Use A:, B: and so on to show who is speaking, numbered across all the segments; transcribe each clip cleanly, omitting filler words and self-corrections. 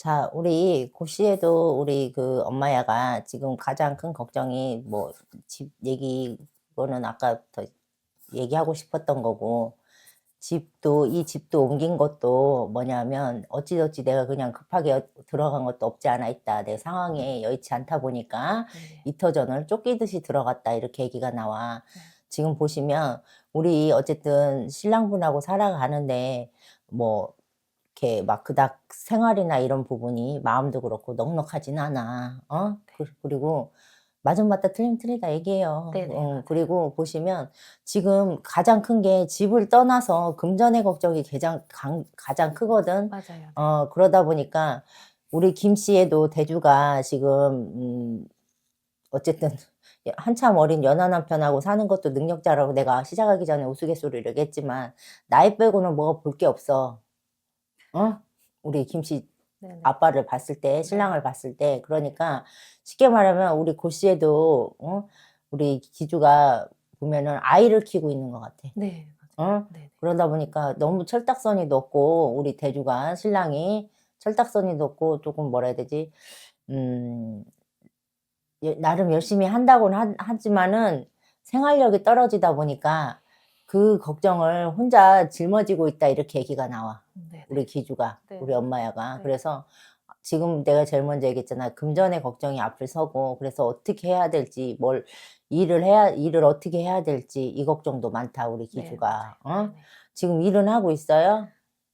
A: 자, 우리 고씨에도 우리 그 엄마야가 지금 가장 큰 걱정이 뭐 집 얘기, 그거는 아까부터 얘기하고 싶었던 거고, 집도, 이 집도 옮긴 것도 뭐냐면, 어찌저찌 내가 그냥 급하게 들어간 것도 없지 않아 있다. 내 상황에 여의치 않다 보니까
B: 네네.
A: 이터전을 쫓기듯이 들어갔다. 이렇게 얘기가 나와.
B: 네.
A: 지금 보시면, 우리 어쨌든 신랑분하고 살아가는데, 뭐, 이렇게 막 그닥 생활이나 이런 부분이 마음도 그렇고 넉넉하진 않아. 그리고 맞은 맞다 틀린 틀리다 얘기해요.
B: 네네. 맞아요.
A: 그리고 보시면 지금 가장 큰 게 집을 떠나서 금전의 걱정이 가장 크거든.
B: 맞아요. 네.
A: 그러다 보니까 우리 김 씨에도 대주가 지금 어쨌든 한참 어린 연하 남편하고 사는 것도 능력자라고 내가 시작하기 전에 우스갯소리를 얘기했지만 나이 빼고는 뭐가 볼 게 없어. 우리 김 씨
B: 네네.
A: 아빠를 봤을 때,
B: 네.
A: 신랑을 봤을 때. 그러니까 쉽게 말하면 우리 고 씨에도 우리 기주가 보면은 아이를 키우고 있는 것 같아.
B: 네. 맞아요. 네네.
A: 그러다 보니까 너무 철딱서니 높고, 우리 대주가 신랑이 철딱서니 높고, 조금 뭐라 해야 되지? 음, 나름 열심히 한다고는 하지만은 생활력이 떨어지다 보니까 그 걱정을 혼자 짊어지고 있다. 이렇게 얘기가 나와.
B: 네네.
A: 우리 기주가,
B: 네.
A: 우리 엄마야가.
B: 네.
A: 그래서 지금 내가 제일 먼저 얘기했잖아. 금전의 걱정이 앞을 서고, 그래서 어떻게 해야 될지, 일을 어떻게 해야 될지, 이 걱정도 많다, 우리
B: 네.
A: 기주가.
B: 맞아요. 네네.
A: 지금 일은 하고 있어요?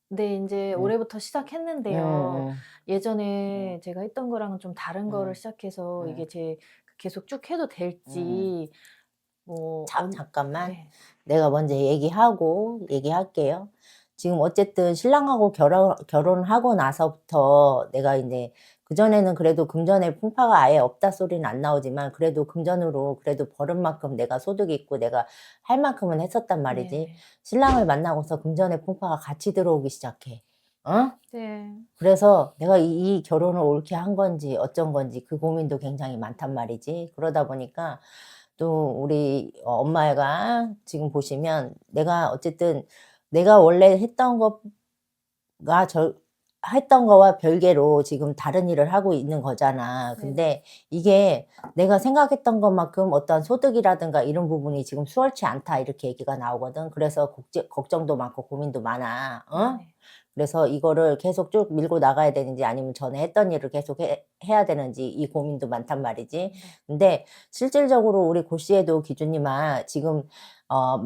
B: 네. 인제
A: 응,
B: 올해부터
A: 응,
B: 시작했는데요.
A: 응,
B: 예전에 제가 했던 거랑은 좀 다른 거를
A: 응,
B: 시작해서
A: 응,
B: 이게 계속 쭉 해도
A: 응.
B: 될지 뭐
A: 잠깐만.
B: 네.
A: 내가 먼저 얘기할게요. 지금 어쨌든 신랑하고 결혼하고 나서부터 내가 이제 그전에는 그래도 금전에 풍파가 아예 없다 소리는 안 나오지만 그래도 금전으로 그래도 버릇만큼 내가 소득이 있고 내가 할 만큼은 했었단 말이지.
B: 네네.
A: 신랑을 만나고서 금전의 풍파가 같이 들어오기 시작해. 어?
B: 네.
A: 그래서 내가 이 결혼을 옳게 한 건지 어쩐 건지 그 고민도 굉장히 많단 말이지. 그러다 보니까 또 우리 엄마가 지금 보시면 내가 어쨌든 내가 원래 했던 거와 별개로 지금 다른 일을 하고 있는 거잖아.
B: 네네.
A: 근데 이게 내가 생각했던 것만큼 어떤 소득이라든가 이런 부분이 지금 수월치 않다 이렇게 얘기가 나오거든. 그래서 걱정도 많고 고민도 많아.
B: 네네.
A: 그래서 이거를 계속 쭉 밀고 나가야 되는지 아니면 전에 했던 일을 계속 해야 되는지 이 고민도 많단 말이지.
B: 네.
A: 근데 실질적으로 우리 고 씨에도 기준이만 지금 어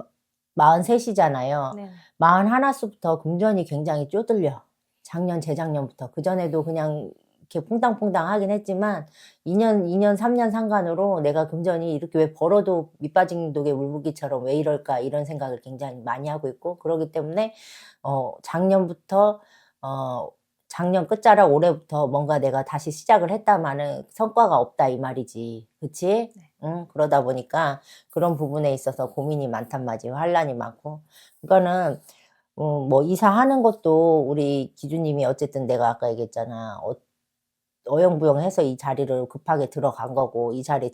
A: 43이잖아요.
B: 네네.
A: 41수부터 금전이 굉장히 쪼들려. 작년, 재작년부터. 그전에도 그냥 이렇게 퐁당퐁당 하긴 했지만 2년, 3년 상간으로 내가 금전이 이렇게 왜 벌어도 밑빠진 독에 물붓기처럼 왜 이럴까 이런 생각을 굉장히 많이 하고 있고 그러기 때문에 작년부터 어 작년 끝자락 올해부터 뭔가 내가 다시 시작을 했다마는 성과가 없다 이 말이지. 그치?
B: 네.
A: 응? 그러다 보니까 그런 부분에 있어서 고민이 많단 말이지. 환란이 많고. 그러니까는 뭐 이사하는 것도 우리 기주님이 어쨌든 내가 아까 얘기했잖아. 어영부영해서 이 자리를 급하게 들어간 거고 이 자리에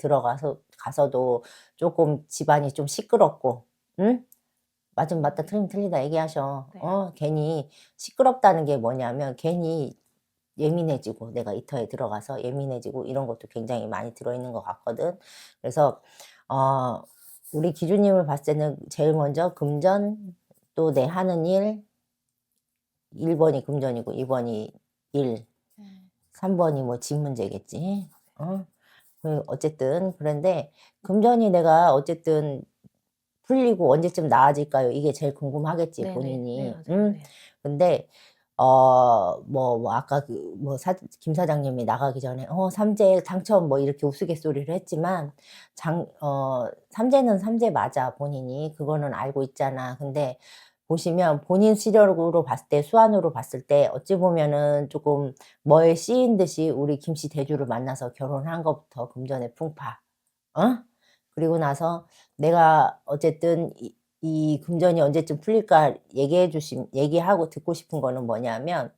A: 가서도 조금 집안이 좀 시끄럽고 응? 맞으면 맞다 틀리면 틀리다 얘기하셔.
B: 네.
A: 괜히 시끄럽다는 게 뭐냐면 괜히 예민해지고 내가 이 터에 들어가서 예민해지고 이런 것도 굉장히 많이 들어있는 것 같거든. 그래서 어 우리 기주님을 봤을 때는 제일 먼저 금전 또 내 하는 일 1번이 금전이고 2번이 일,
B: 네.
A: 3번이 뭐 집 문제겠지. 어쨌든 그런데 금전이 내가 어쨌든 풀리고 언제쯤 나아질까요? 이게 제일 궁금하겠지
B: 네네. 네.
A: 본인이.
B: 맞아요. 네.
A: 근데 아까 김 사장님이 나가기 전에 삼재 당첨 뭐 이렇게 우스갯소리를 했지만 삼재는 삼재 맞아 본인이 그거는 알고 있잖아. 근데 보시면 본인 시력으로 봤을 때 수완으로 봤을 때 어찌 보면은 조금 뭐에 씌인 듯이 우리 김씨 대주를 만나서 결혼한 것부터 금전의 풍파. 어? 그리고 나서 내가 어쨌든 이 금전이 언제쯤 풀릴까 얘기하고 듣고 싶은 거는 뭐냐면,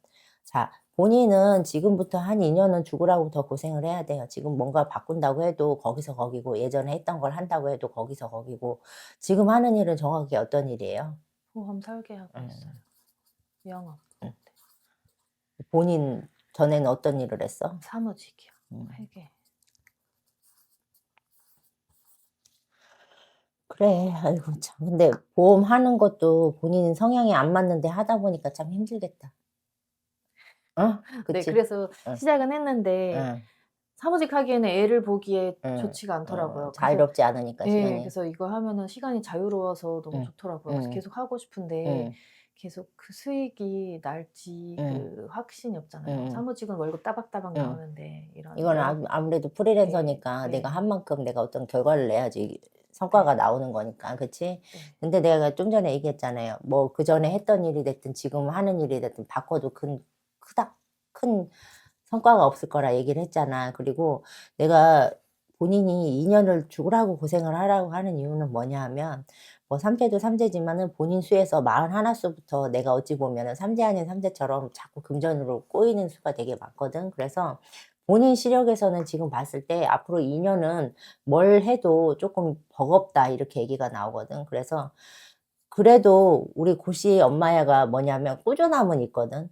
A: 자, 본인은 지금부터 한 2년은 죽으라고 더 고생을 해야 돼요. 지금 뭔가 바꾼다고 해도 거기서 거기고, 예전에 했던 걸 한다고 해도 거기서 거기고, 지금 하는 일은 정확히 어떤 일이에요?
B: 보험 설계하고 있어요.
A: 음,
B: 영업.
A: 음. 본인 전에는 어떤 일을 했어?
B: 사무직이요.
A: 음.
B: 회계.
A: 그래, 아이고, 참. 근데 보험 하는 것도 본인 성향이 안 맞는데 하다 보니까 참 힘들겠다. 어?
B: 네,
A: 그치?
B: 그래서
A: 응,
B: 시작은 했는데
A: 응,
B: 사무직 하기에는 애를 보기에
A: 응,
B: 좋지가 않더라고요. 그래서
A: 자유롭지 않으니까,
B: 예,
A: 시간이.
B: 그래서 이거 하면은 시간이 자유로워서 너무
A: 응,
B: 좋더라고요. 그래서
A: 응,
B: 계속 하고 싶은데
A: 응,
B: 계속 그 수익이 날지
A: 응,
B: 그 확신이 없잖아요.
A: 응,
B: 사무직은 월급 따박따박
A: 응.
B: 나오는데 이런
A: 이거는
B: 연
A: 아무래도
B: 네,
A: 프리랜서니까 내가
B: 네,
A: 한 만큼 내가 어떤 결과를 내야지
B: 네,
A: 성과가 나오는 거니까, 그치?
B: 네,
A: 근데 내가 좀 전에 얘기했잖아요. 뭐 그 전에 했던 일이 됐든 지금 하는 일이 됐든 바꿔도 큰 성과가 없을 거라 얘기를 했잖아. 그리고 내가 본인이 2년을 죽으라고 고생을 하라고 하는 이유는 뭐냐 하면, 뭐 3세도 3세지만은 본인 수에서 41수부터 내가 어찌 보면은 3세 아닌 3세처럼 자꾸 금전으로 꼬이는 수가 되게 많거든. 그래서 본인 시력에서는 지금 봤을 때 앞으로 2년은 뭘 해도 조금 버겁다 이렇게 얘기가 나오거든. 그래서 그래도 우리 고씨 엄마야가 뭐냐면 꾸준함은 있거든.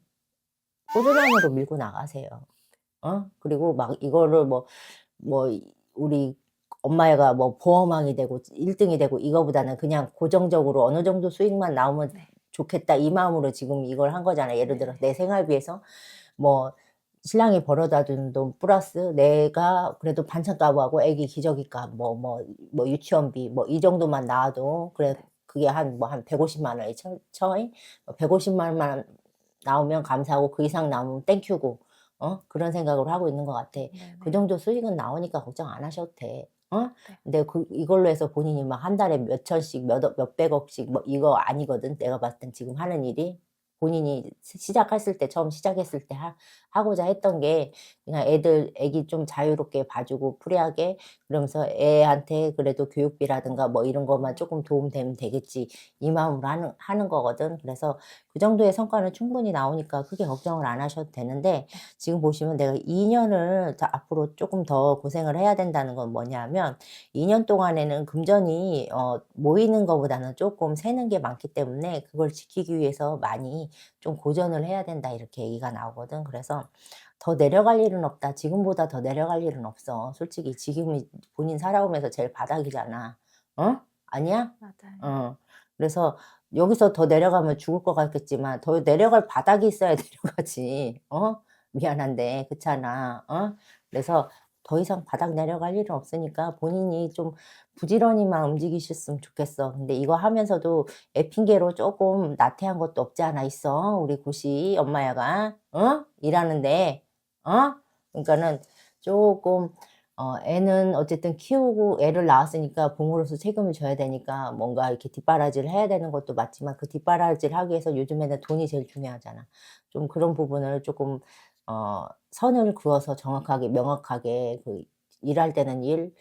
A: 꾸준함으로 밀고 나가세요. 그리고 막 이거를 우리 엄마애가 뭐 보험왕이 되고 1등이 되고 이거보다는 그냥 고정적으로 어느 정도 수익만 나오면
B: 네,
A: 좋겠다 이 마음으로 지금 이걸 한 거잖아. 예를 들어
B: 네,
A: 내 생활비에서 뭐 신랑이 벌어다 준 돈 플러스 내가 그래도 반찬가구하고 애기 기저귀값 뭐 유치원비 뭐 이 정도만 나와도 그래
B: 네,
A: 그게 한 150만 원이 처이 150만 원 나오면 감사하고 그 이상 나오면 땡큐고 그런 생각으로 하고 있는 것 같아.
B: 네,
A: 그
B: 네,
A: 정도 수익은 나오니까 걱정 안 하셔도 돼.
B: 네,
A: 근데 이걸로 해서 본인이 막 한 달에 몇 천씩, 몇백억씩, 뭐, 이거 아니거든. 내가 봤을 땐 지금 하는 일이. 본인이 시작했을 때, 처음 시작했을 때 하고자 했던 게, 그냥 애기 좀 자유롭게 봐주고, 프리하게, 그러면서 애한테 그래도 교육비라든가 뭐 이런 것만 조금 도움되면 되겠지. 이 마음으로 하는 거거든. 그래서 그 정도의 성과는 충분히 나오니까 크게 걱정을 안 하셔도 되는데,
B: 네,
A: 지금 보시면 내가 2년을 앞으로 조금 더 고생을 해야 된다는 건 뭐냐면 2년 동안에는 금전이 모이는 것보다는 조금 새는 게 많기 때문에 그걸 지키기 위해서 많이 좀 고전을 해야 된다 이렇게 얘기가 나오거든. 그래서 더 내려갈 일은 없다. 지금보다 더 내려갈 일은 없어. 솔직히 지금이 본인 살아오면서 제일 바닥이잖아. 아니야?
B: 맞아요.
A: 어. 그래서 여기서 더 내려가면 죽을 것 같겠지만 더 내려갈 바닥이 있어야 내려가지. 미안한데 그렇잖아. 그래서 더 이상 바닥 내려갈 일은 없으니까 본인이 좀 부지런히만 움직이셨으면 좋겠어. 근데 이거 하면서도 애 핑계로 조금 나태한 것도 없지 않아 있어. 우리 고시 엄마야가 일하는데 그러니까는 조금 애는 어쨌든 키우고 애를 낳았으니까 부모로서 책임을 져야 되니까 뭔가 이렇게 뒷바라지를 해야 되는 것도 맞지만 그 뒷바라지를 하기 위해서 요즘에는 돈이 제일 중요하잖아. 좀 그런 부분을 조금 선을 그어서 정확하게 명확하게 그 일할 때는 일,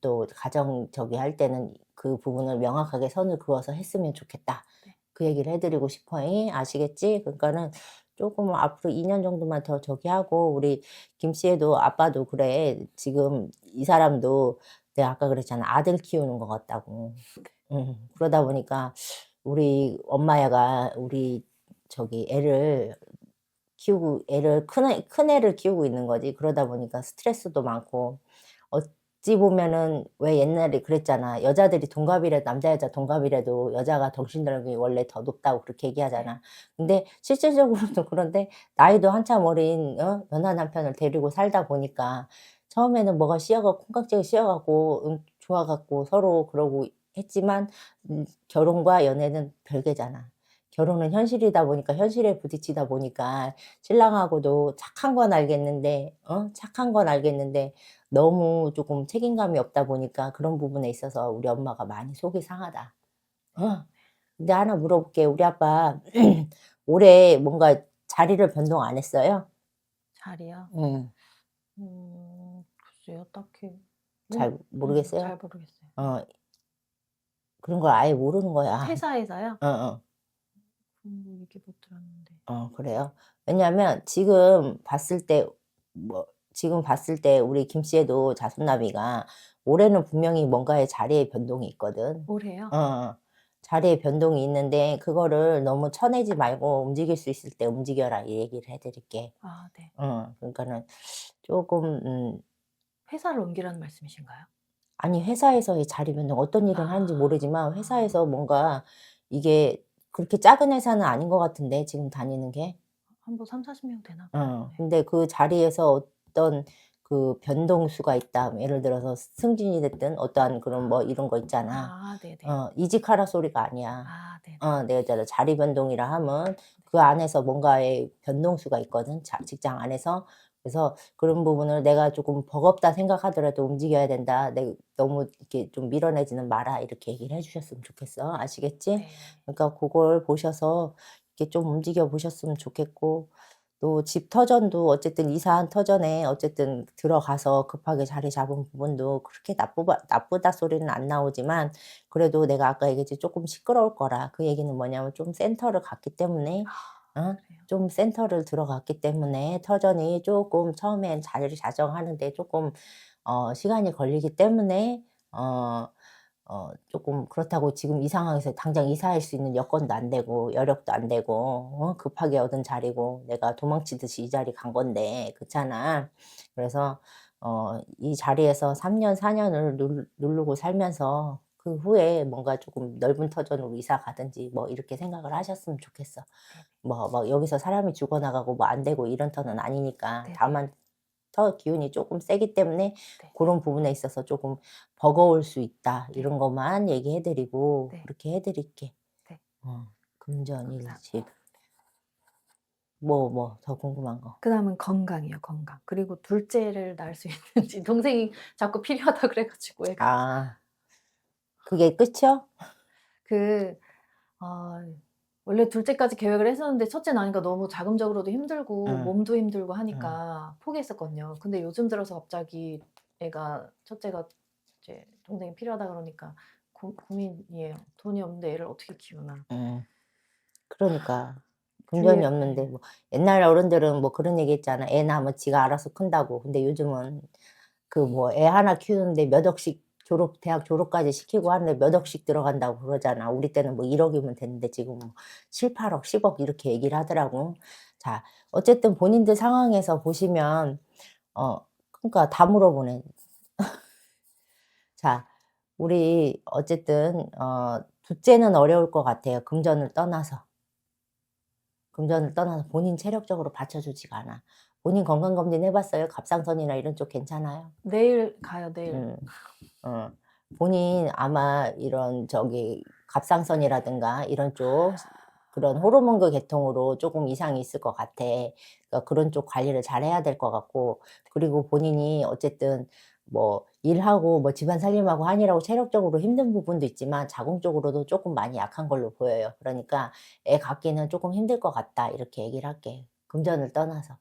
A: 또 가정 할 때는 그 부분을 명확하게 선을 그어서 했으면 좋겠다.
B: 네.
A: 그 얘기를 해드리고 싶어요. 아시겠지? 그러니까는 조금 앞으로 2년 정도만 더 하고 우리 김 씨도 아빠도 그래. 지금 이 사람도 내가 아까 그랬잖아. 아들 키우는 것 같다고. 그러다 보니까 우리 엄마야가 우리 큰 애를 키우고 있는 거지. 그러다 보니까 스트레스도 많고, 어찌 보면은 왜 옛날에 그랬잖아. 여자들이 동갑이라도, 남자, 여자 동갑이라도 여자가 정신력이 원래 더 높다고 그렇게
B: 네,
A: 얘기하잖아. 근데 실질적으로도 그런데 나이도 한참 어린, 연하 남편을 데리고 살다 보니까 처음에는 뭐가 콩깍지가 씌어갖고, 좋아갖고 서로 그러고 했지만, 결혼과 연애는 별개잖아. 결혼은 현실이다 보니까 현실에 부딪히다 보니까 신랑하고도 착한 건 알겠는데 너무 조금 책임감이 없다 보니까 그런 부분에 있어서 우리 엄마가 많이 속이 상하다. 근데 하나 물어볼게. 우리 아빠 올해 뭔가 자리를 변동 안 했어요?
B: 자리요?
A: 응,
B: 글쎄요, 딱히.
A: 잘 모르겠어요?
B: 잘 모르겠어요.
A: 어, 그런 걸 아예 모르는 거야.
B: 회사에서요?
A: 어.
B: 얘기 못 들었는데.
A: 그래요? 왜냐면 지금 봤을 때 우리 김 씨에도 자손나비가 올해는 분명히 뭔가의 자리의 변동이 있거든.
B: 올해요?
A: 어, 자리에 변동이 있는데 그거를 너무 쳐내지 말고 움직일 수 있을 때 움직여라 이 얘기를 해 드릴게.
B: 아 네.
A: 그러니까는 쪼금
B: 회사를 옮기라는 말씀이신가요?
A: 아니 회사에서의 자리 변동 어떤 일을 하는지 모르지만 회사에서 뭔가 이게 그렇게 작은 회사는 아닌 것 같은데 지금 다니는 게.
B: 한 뭐 30-40명 되나 봐요. 네.
A: 근데 그 자리에서 어떤 그 변동수가 있다. 예를 들어서 승진이 됐든 어떠한 그런 뭐 이런 거 있잖아.
B: 아 네네.
A: 이직하라 소리가 아니야.
B: 아 네네.
A: 내가 자리 변동이라 하면 그 안에서 뭔가의 변동수가 있거든, 직장 안에서. 그래서 그런 부분을 내가 조금 버겁다 생각하더라도 움직여야 된다. 너무 이렇게 좀 밀어내지는 마라. 이렇게 얘기를 해 주셨으면 좋겠어. 아시겠지?
B: 네.
A: 그러니까 그걸 보셔서 이렇게 좀 움직여 보셨으면 좋겠고 또 집 터전도 어쨌든 이사한 터전에 어쨌든 들어가서 급하게 자리 잡은 부분도 그렇게 나쁘다 소리는 안 나오지만 그래도 내가 아까 얘기했지 조금 시끄러울 거라. 그 얘기는 뭐냐면 좀 센터를 갔기 때문에
B: 그래요?
A: 좀 센터를 들어갔기 때문에 터전이 조금 처음엔 자리를 자정하는 데 조금 시간이 걸리기 때문에 조금 그렇다고 지금 이 상황에서 당장 이사할 수 있는 여건도 안 되고 여력도 안 되고 급하게 얻은 자리고 내가 도망치듯이 이 자리 간 건데 그렇잖아. 그래서 이 자리에서 3 년 4 년을 누르고 살면서 그 후에 뭔가 조금 넓은 터전으로 이사 가든지 뭐 이렇게 생각을 하셨으면 좋겠어. 뭐 여기서 사람이 죽어나가고 뭐 안 되고 이런 터는 아니니까.
B: 네네.
A: 다만 터 기운이 조금 세기 때문에
B: 네.
A: 그런 부분에 있어서 조금 버거울 수 있다.
B: 네.
A: 이런 것만 얘기해 드리고
B: 네.
A: 그렇게 해 드릴게.
B: 네.
A: 금전일집.
B: 감사합니다.
A: 뭐 더 궁금한 거.
B: 그다음은 건강이요, 건강. 그리고 둘째를 낳을 수 있는지 동생이 자꾸 필요하다 그래 가지고 애가.
A: 아 그게 끝이요?
B: 그 원래 둘째까지 계획을 했었는데 첫째 나니까 너무 자금적으로도 힘들고
A: 응.
B: 몸도 힘들고
A: 응.
B: 하니까 포기했었거든요. 근데 요즘 들어서 갑자기 첫째가 이제 동생이 필요하다 그러니까 고민이에요. 돈이 없는데 애를 어떻게 키우나.
A: 그러니까 금전이
B: 주위에
A: 없는데
B: 네.
A: 뭐 옛날 어른들은 뭐 그런 얘기 했잖아. 애 낳으면 지가 알아서 큰다고. 근데 요즘은 그 뭐 애 하나 키우는데 몇 억씩 대학 졸업까지 시키고 하는데 몇 억씩 들어간다고 그러잖아. 우리 때는 뭐 1 억이면 됐는데 지금 뭐 7-8 억, 10억 이렇게 얘기를 하더라고. 자, 어쨌든 본인들 상황에서 보시면 그러니까 다 물어보네. 자, 우리 어쨌든 둘째는 어려울 것 같아요, 금전을 떠나서. 금전을 떠나서 본인 체력적으로 받쳐주지가 않아. 본인 건강검진 해 봤어요? 갑상선이나 이런 쪽 괜찮아요?
B: 내일 가요, 내일.
A: 음. 어. 본인 아마 이런 갑상선이라든가 이런 쪽 그런 호르몬계 계통으로 조금 이상이 있을 것 같아. 그러니까 그런 쪽 관리를 잘해야 될 것 같고 그리고 본인이 어쨌든 뭐 일하고 뭐 집안 살림하고 하느라고 체력적으로 힘든 부분도 있지만 자궁적으로도 조금 많이 약한 걸로 보여요. 그러니까 애 갖기는 조금 힘들 것 같다 이렇게 얘기를 할게. 금전을 떠나서.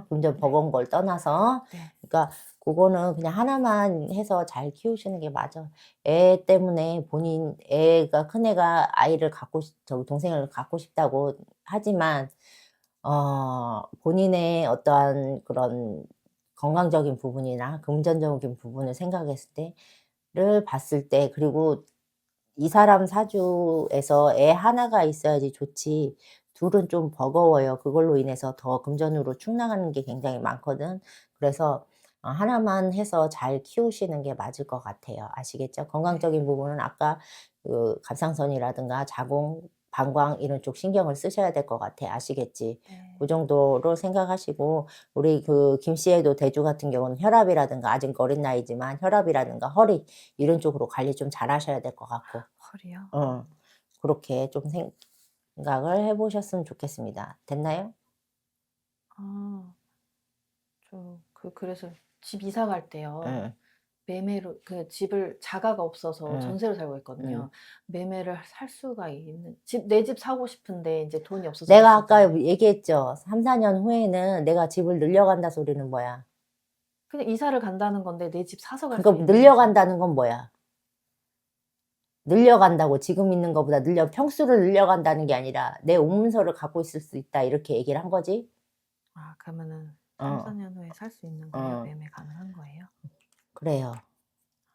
A: 금전
B: 네.
A: 버거운 걸 떠나서.
B: 네.
A: 그러니까 그거는 그냥 하나만 해서 잘 키우시는 게 맞아. 애 때문에 애가 큰애가 아이를 동생을 갖고 싶다고 하지만 본인의 어떠한 그런 건강적인 부분이나 금전적인 부분을 생각했을 때를 봤을 때 그리고 이 사람 사주에서 애 하나가 있어야지 좋지 둘은 좀 버거워요. 그걸로 인해서 더 금전으로 축나가는 게 굉장히 많거든. 그래서 하나만 해서 잘 키우시는 게 맞을 것 같아요. 아시겠죠?
B: 네.
A: 건강적인 부분은 아까 그 갑상선이라든가 자궁, 방광 이런 쪽 신경을 쓰셔야 될 것 같아. 아시겠지?
B: 네.
A: 그 정도로 생각하시고 우리 그 김씨에도 대주 같은 경우는 혈압이라든가 아직 어린 나이지만 혈압이라든가 허리 이런 쪽으로 관리 좀 잘하셔야 될 것 같고
B: 허리요?
A: 그렇게 좀 생각을 해 보셨으면 좋겠습니다. 됐나요?
B: 아. 그래서 집 이사 갈 때요.
A: 응.
B: 매매로 집을 자가가 없어서
A: 응.
B: 전세로 살고
A: 응.
B: 있거든요. 매매를 살 수가 있는 내 집 사고 싶은데 인제 돈이 없어서
A: 내가
B: 못
A: 아까
B: 사잖아요.
A: 얘기했죠. 3-4년 후에는 내가 집을 늘려간다 소리는 뭐야?
B: 그냥 이사를 간다는 건데 내 집 사서 갈 수
A: 그러니까
B: 있는 거죠.
A: 늘려간다는 건 뭐야? 늘려간다고 지금 있는 거보다 평수를 늘려간다는 게 아니라 내 옷문서를 갖고 있을 수 있다 이렇게 얘기를 한 거지?
B: 아 그러면은 3-4
A: 어.
B: 년 후에 살 수 있는 거예요?
A: 어.
B: 매매 가능한 거예요?
A: 그래요.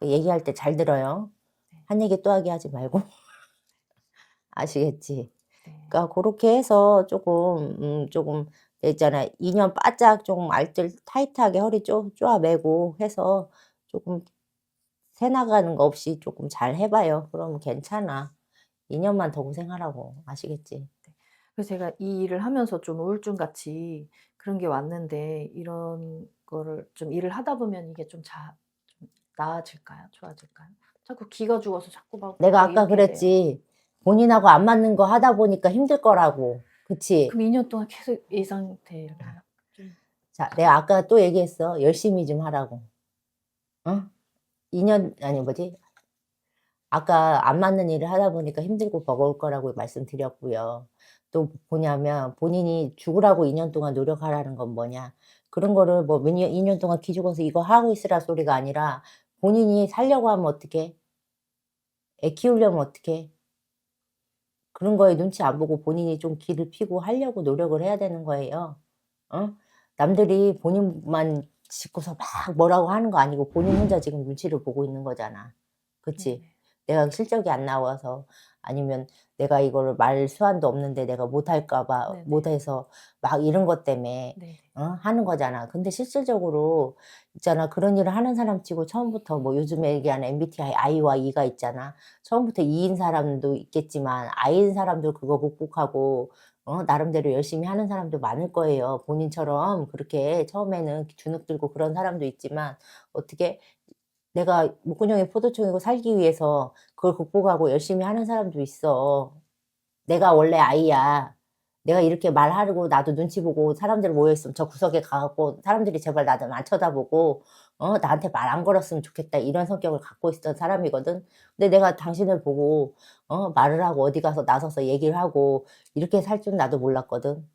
A: 얘기할 때 잘 들어요.
B: 네.
A: 한 얘기 또 하기 하지 말고. 아시겠지?
B: 네.
A: 그러니까 그렇게 해서 조금 있잖아. 2년 바짝 조금 알뜰 타이트하게 허리 쪼아 매고 해서 조금 새 나가는 거 없이 조금 잘 해 봐요. 그러면 괜찮아. 2년만 더 고생하라고. 아시겠지?
B: 그래서 제가 이 일을 하면서 좀 우울증같이 그런 게 왔는데 이런 거를 좀 일을 하다 보면 이게 좀 나아질까요? 좋아질까요? 자꾸 기가 죽어서 자꾸 막
A: 내가 아까
B: 이렇게 돼요.
A: 그랬지. 본인하고 안 맞는 거 하다 보니까 힘들 거라고. 그치?
B: 그럼 2년 동안 계속 이 상태일까요? 좀
A: 자, 내가 아까 또 얘기했어. 열심히 좀 하라고. 어? 2년 아니 뭐지? 아까 안 맞는 일을 하다 보니까 힘들고 버거울 거라고 말씀드렸고요. 또 뭐냐면 본인이 죽으라고 2년 동안 노력하라는 건 뭐냐. 그런 거를 뭐 2년 동안 기죽어서 이거 하고 있으라 소리가 아니라 본인이 살려고 하면 어떡해? 애 키우려면 어떡해? 그런 거에 눈치 안 보고 본인이 좀 기를 피고 하려고 노력을 해야 되는 거예요. 어? 남들이 본인만 짓고서 막 뭐라고 하는 거 아니고 본인 혼자 지금 눈치를 보고 있는 거잖아. 그치?
B: 네네.
A: 내가 실적이 안 나와서 아니면 내가 이거를 말 수완도 없는데 내가 못할까 봐
B: 네네.
A: 못해서 막 이런 것 때문에
B: 네네.
A: 하는 거잖아. 근데 실질적으로 있잖아. 그런 일을 하는 사람 치고 처음부터 뭐 요즘에 얘기하는 MBTI I와 E가 있잖아. 처음부터 E인 사람도 있겠지만 I인 사람도 그거 극복하고 나름대로 열심히 하는 사람도 많을 거예요. 본인처럼 그렇게 처음에는 주눅 들고 그런 사람도 있지만 어떻게 내가 목구멍이 포도청이고 살기 위해서 그걸 극복하고 열심히 하는 사람도 있어. 내가 원래 I야. 내가 이렇게 말하고 나도 눈치 보고 사람들 모여 있으면 저 구석에 가 갖고 사람들이 제발 나도 안 쳐다보고 나한테 말 안 걸었으면 좋겠다 이런 성격을 갖고 있었던 사람이거든. 근데 내가 당신을 보고 말을 하고 어디 가서 나서서 얘기를 하고 이렇게 살 줄 나도 몰랐거든.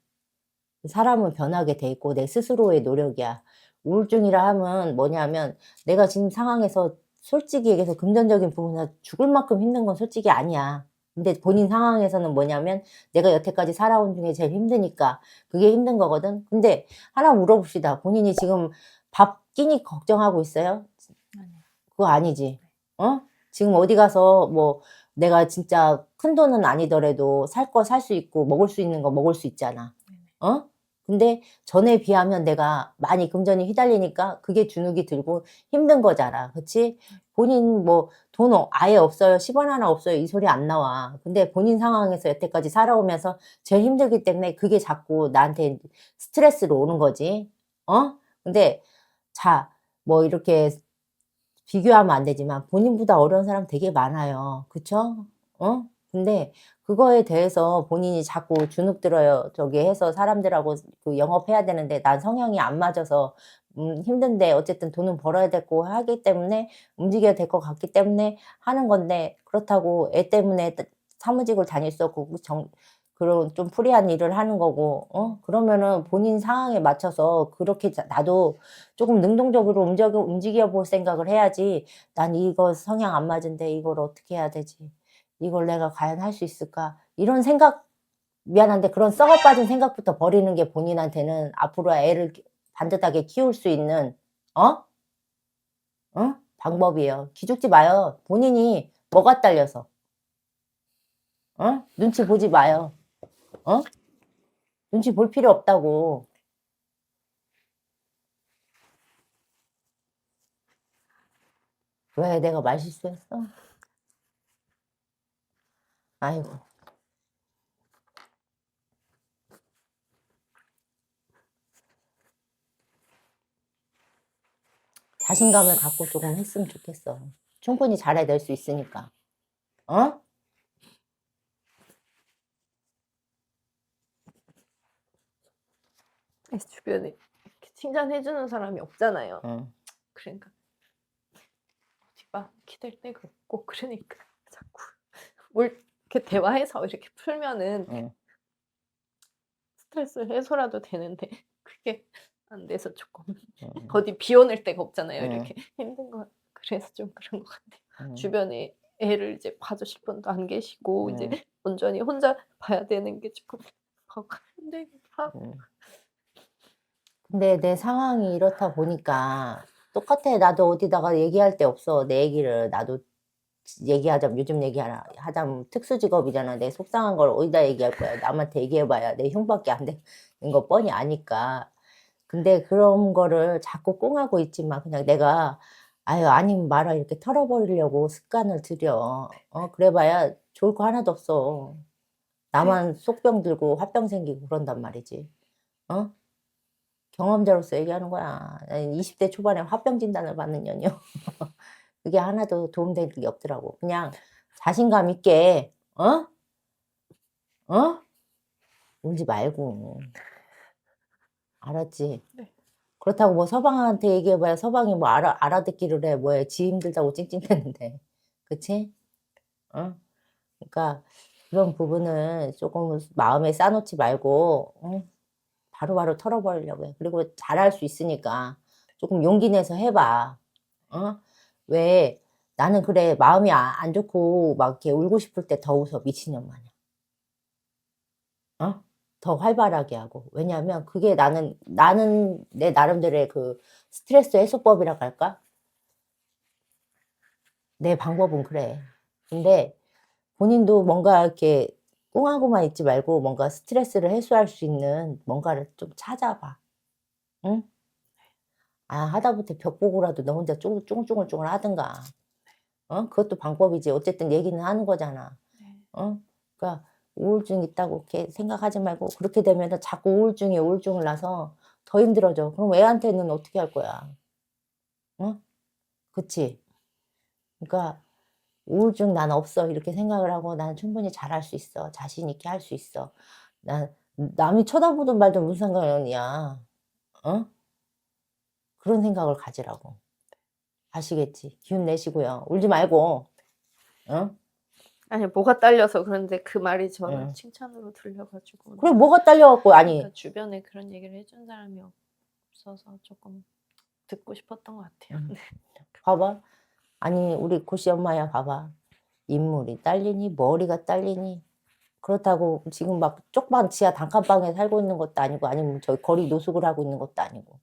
A: 사람은 변하게 돼 있고 내 스스로의 노력이야. 우울증이라 하면 뭐냐면 내가 지금 상황에서 솔직히 얘기해서 금전적인 부분에서 죽을 만큼 힘든 건 솔직히 아니야. 근데 본인 상황에서는 뭐냐면 내가 여태까지 살아온 중에 제일 힘드니까 그게 힘든 거거든. 근데 하나 물어봅시다. 본인이 지금 밥 끼니 걱정하고 있어요?
B: 아니요.
A: 그거 아니지. 어? 지금 어디 가서 뭐 내가 진짜 큰 돈은 아니더라도 살 거 살 수 있고 먹을 수 있는 거 먹을 수 있잖아.
B: 네네.
A: 근데 전에 비하면 내가 많이 금전이 휘달리니까 그게 주눅이 들고 힘든 거잖아. 그치? 본인 뭐 돈 아예 없어요. 10원 하나 없어요. 이 소리 안 나와. 근데 본인 상황에서 여태까지 살아오면서 제일 힘들기 때문에 그게 자꾸 나한테 스트레스로 오는 거지. 근데 자, 뭐 이렇게 비교하면 안 되지만 본인보다 어려운 사람 되게 많아요. 그쵸? 근데 그거에 대해서 본인이 자꾸 주눅 들어요. 저기 해서 사람들하고 그 영업해야 되는데 난 성향이 안 맞아서 힘든데 어쨌든 돈은 벌어야 되고 하기 때문에 움직여야 될 것 같기 때문에 하는 건데 그렇다고 애 때문에 사무직을 다닐 수 없고 그런 좀 프리한 일을 하는 거고 그러면은 본인 상황에 맞춰서 그렇게 나도 조금 능동적으로 움직여 볼 생각을 해야지. '난 이거 성향 안 맞은데 이걸 어떻게 해야 되지? 이걸 내가 과연 할 수 있을까?' 이런 생각 미안한데 그런 썩어 빠진 생각부터 버리는 게 본인한테는 앞으로 애를 반듯하게 키울 수 있는 어? 방법이에요. 기죽지 마요. 본인이 뭐가 딸려서. 눈치 보지 마요. 어? 눈치 볼 필요 없다고. 왜 내가 말 실수했어? 아이고. 자신감을 갖고 조금 했으면 좋겠어. 충분히 잘해낼 수 있으니까. 어?
B: 주변에 이렇게 칭찬해 주는 사람이 없잖아요.
A: 응.
B: 그러니까 어디 막 기댈 데가 없고 그러니까 자꾸 뭘 이렇게 대화해서 이렇게 풀면은
A: 응.
B: 스트레스 해소라도 되는데 그게 안 돼서 조금
A: 응.
B: 어디 비워낼 데가 없잖아요.
A: 응.
B: 이렇게 힘든 거 그래서 좀 그런 것 같아요.
A: 응.
B: 주변에 애를 이제 봐 주실 분도 안 계시고 이제
A: 응.
B: 온전히 혼자 봐야 되는 게 쪼끔 힘들기도 하고.
A: 응. 근데 내 상황이 이렇다 보니까 똑같아. 나도 어디다가 얘기할 데 없어. 내 얘기를 나도 얘기하자면 요즘 하자면 특수직업이잖아. 내 속상한 걸 어디다 얘기할 거야. 남한테 얘기해봐야 내 흉밖에 안 되는 거 뻔히 아니까. 근데 그런 거를 자꾸 꽁하고 있지만 그냥 내가 아유 아니면 말아 이렇게 털어버리려고 습관을 들여. 그래봐야 좋을 거 하나도 없어.
B: 네.
A: 나만 속병 들고 화병 생기고 그런단 말이지. 어? 경험자로서 얘기하는 거야. 20대 초반에 화병 진단을 받는 년이요. 그게 하나도 도움될 게 없더라고. 그냥 자신감 있게, 어? 어? 울지 말고. 알았지?
B: 네.
A: 그렇다고 뭐 서방한테 얘기해봐야 서방이 뭐 알아듣기를 해. 뭐해. 지 힘들다고 찡찡대는데. 그치? 어? 그러니까 그런 부분은 조금 마음에 싸놓지 말고, 바로바로 털어버리려고 해. 그리고 잘할 수 있으니까 조금 용기 내서 해봐. 어? 왜 나는 그래 마음이 안 좋고 막 이렇게 울고 싶을 때 더 웃어 미친년 마냥. 더 활발하게 하고. 왜냐하면 그게 나는 내 나름대로의 그 스트레스 해소법이라고 할까? 내 방법은 그래. 근데 본인도 뭔가 이렇게 꿍하고만 있지 말고 뭔가 스트레스를 해소할 수 있는 뭔가를 좀 찾아봐. 응? 하다못해 벽 보고라도 너 혼자 쫑쫑쫑쫑 하든가. 그것도 방법이지. 어쨌든 얘기는 하는 거잖아.
B: 네.
A: 그러니까 우울증 있다고 이렇게 생각하지 말고 그렇게 되면 자꾸 우울증을 나서 더 힘들어져. 그럼 애한테는 어떻게 할 거야? 그치? 그러니까 우울증 난 없어 이렇게 생각을 하고 난 충분히 잘할 수 있어. 자신 있게 할 수 있어. 난 남이 쳐다보든 말든 무슨 상관이야. 그런 생각을 가지라고. 아시겠지? 기운 내시고요. 울지 말고.
B: 아니 뭐가 딸려서 그런데 그 말이 저는
A: 응.
B: 칭찬으로 들려가지고
A: 그래 뭐가 딸려갖고 아니
B: 그러니까 주변에 그런 얘기를 해준 사람이 없어서 조금 듣고 싶었던 것 같아요. 네.
A: 봐봐. 아니 우리 고씨 엄마야 봐봐. 인물이 딸리니 머리가 딸리니 그렇다고 지금 막 쪽방 지하 단칸방에 살고 있는 것도 아니고 아니면 저기 거리 노숙을 하고 있는 것도 아니고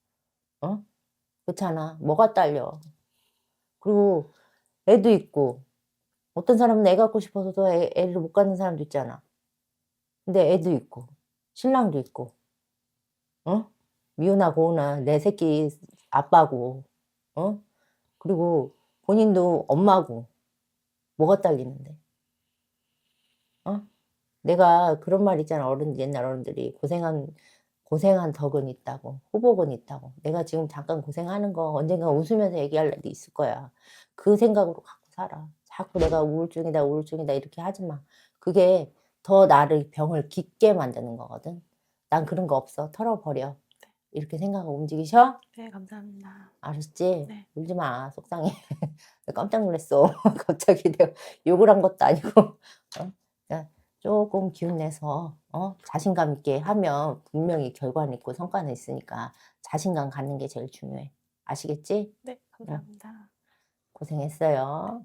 A: 그렇잖아. 뭐가 딸려. 그리고 애도 있고 어떤 사람은 애 갖고 싶어서도 애를 못 갖는 사람도 있잖아. 근데 애도 있고 신랑도 있고 미운하고 오나 내 새끼 아빠고 그리고 본인도 엄마고 뭐가 딸리는데 내가 그런 말 있잖아. 옛날 어른들이 고생한 덕은 있다고 후복은 있다고. 내가 지금 잠깐 고생하는 거 언젠가 웃으면서 얘기할 날도 있을 거야. 그 생각으로 갖고 살아. 자꾸 내가 우울증이다 이렇게 하지 마. 그게 더 나를 병을 깊게 만드는 거거든. 난 그런 거 없어. 털어버려. 이렇게 생각하고 움직이셔?
B: 네, 감사합니다.
A: 알았지?
B: 네.
A: 울지 마. 속상해. 깜짝 놀랐어. 갑자기 내가 욕을 한 것도 아니고. 그러니까 조금 기운 내서 자신감 있게 하면 분명히 결과는 있고 성과는 있으니까 자신감 갖는 게 제일 중요해. 아시겠지?
B: 네, 감사합니다.
A: 고생했어요.